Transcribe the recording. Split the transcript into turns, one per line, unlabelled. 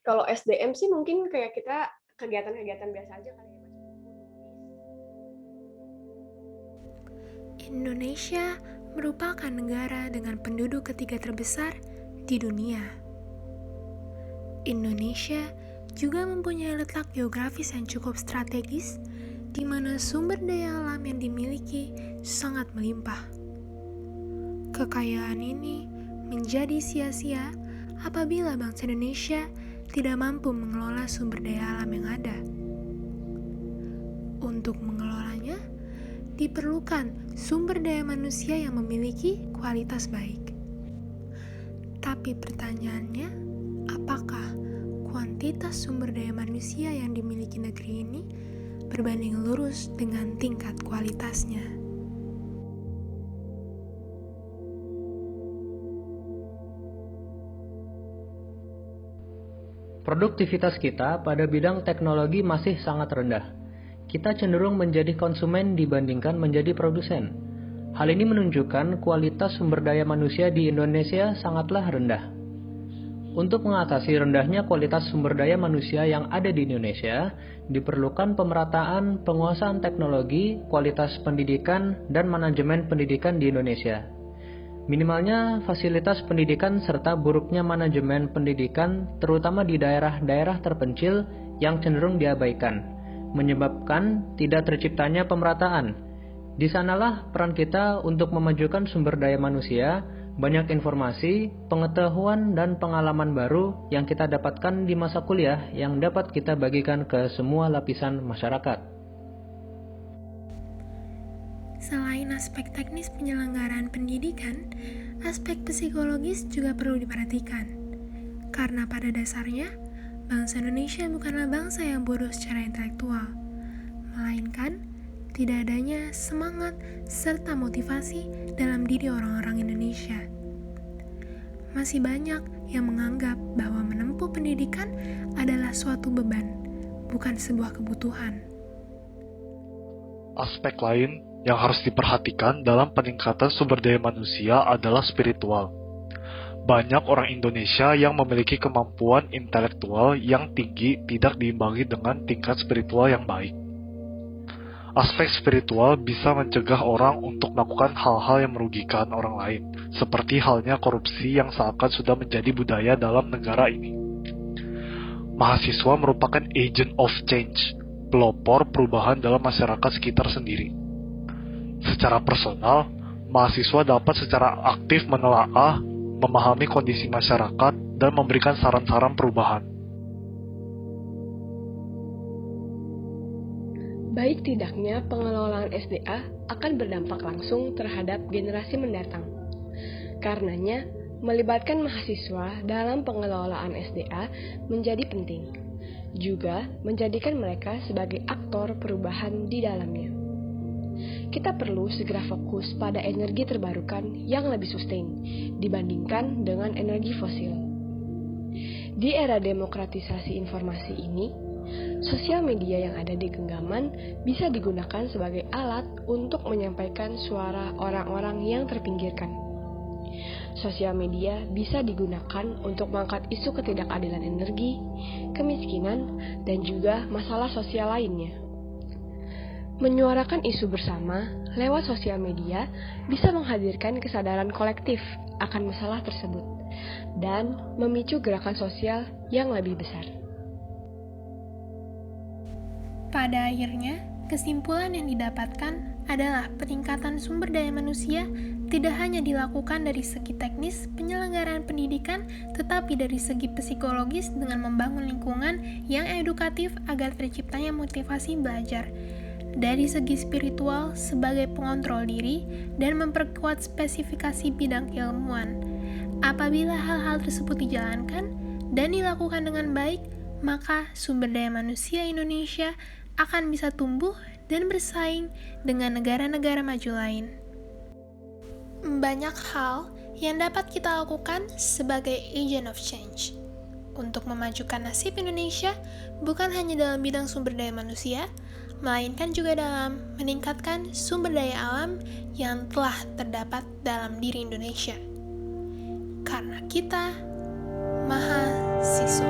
Kalau SDM sih mungkin kayak kita kegiatan-kegiatan biasa aja kali ya.
Indonesia merupakan negara dengan penduduk ketiga terbesar di dunia. Indonesia juga mempunyai letak geografis yang cukup strategis, di mana sumber daya alam yang dimiliki sangat melimpah. Kekayaan ini menjadi sia-sia apabila bangsa Indonesia tidak mampu mengelola sumber daya alam yang ada. Untuk mengelolanya, diperlukan sumber daya manusia yang memiliki kualitas baik. Tapi pertanyaannya, apakah kuantitas sumber daya manusia yang dimiliki negeri ini berbanding lurus dengan tingkat kualitasnya?
Produktivitas kita pada bidang teknologi masih sangat rendah. Kita cenderung menjadi konsumen dibandingkan menjadi produsen. Hal ini menunjukkan kualitas sumber daya manusia di Indonesia sangatlah rendah. Untuk mengatasi rendahnya kualitas sumber daya manusia yang ada di Indonesia, diperlukan pemerataan penguasaan teknologi, kualitas pendidikan, dan manajemen pendidikan di Indonesia. Minimalnya fasilitas pendidikan serta buruknya manajemen pendidikan terutama di daerah-daerah terpencil yang cenderung diabaikan, menyebabkan tidak terciptanya pemerataan. Di sanalah peran kita untuk memajukan sumber daya manusia, banyak informasi, pengetahuan, dan pengalaman baru yang kita dapatkan di masa kuliah yang dapat kita bagikan ke semua lapisan masyarakat.
Selain aspek teknis penyelenggaraan pendidikan, aspek psikologis juga perlu diperhatikan. Karena pada dasarnya, bangsa Indonesia bukanlah bangsa yang bodoh secara intelektual, melainkan tidak adanya semangat serta motivasi dalam diri orang-orang Indonesia. Masih banyak yang menganggap bahwa menempuh pendidikan adalah suatu beban, bukan sebuah kebutuhan.
Aspek lain yang harus diperhatikan dalam peningkatan sumber daya manusia adalah spiritual. Banyak orang Indonesia yang memiliki kemampuan intelektual yang tinggi tidak diimbangi dengan tingkat spiritual yang baik. Aspek spiritual bisa mencegah orang untuk melakukan hal-hal yang merugikan orang lain, seperti halnya korupsi yang seakan sudah menjadi budaya dalam negara ini. Mahasiswa merupakan agent of change, pelopor perubahan dalam masyarakat sekitar sendiri. Secara personal, mahasiswa dapat secara aktif menelaah, memahami kondisi masyarakat, dan memberikan saran-saran perubahan.
Baik tidaknya pengelolaan SDA akan berdampak langsung terhadap generasi mendatang. Karenanya, melibatkan mahasiswa dalam pengelolaan SDA menjadi penting. Juga menjadikan mereka sebagai aktor perubahan di dalamnya. Kita perlu segera fokus pada energi terbarukan yang lebih sustain dibandingkan dengan energi fosil. Di era demokratisasi informasi ini, sosial media yang ada di genggaman bisa digunakan sebagai alat untuk menyampaikan suara orang-orang yang terpinggirkan. Sosial media bisa digunakan untuk mengangkat isu ketidakadilan energi, kemiskinan, dan juga masalah sosial lainnya. Menyuarakan isu bersama lewat sosial media bisa menghadirkan kesadaran kolektif akan masalah tersebut dan memicu gerakan sosial yang lebih besar.
Pada akhirnya, kesimpulan yang didapatkan adalah peningkatan sumber daya manusia tidak hanya dilakukan dari segi teknis penyelenggaraan pendidikan, tetapi dari segi psikologis dengan membangun lingkungan yang edukatif agar terciptanya motivasi belajar. Dari segi spiritual sebagai pengontrol diri dan memperkuat spesifikasi bidang keilmuan. Apabila hal-hal tersebut dijalankan dan dilakukan dengan baik, maka sumber daya manusia Indonesia akan bisa tumbuh dan bersaing dengan negara-negara maju lain. Banyak hal yang dapat kita lakukan sebagai agent of change untuk memajukan nasib Indonesia bukan hanya dalam bidang sumber daya manusia, melainkan juga dalam meningkatkan sumber daya alam yang telah terdapat dalam diri Indonesia. Karena kita mahasiswa.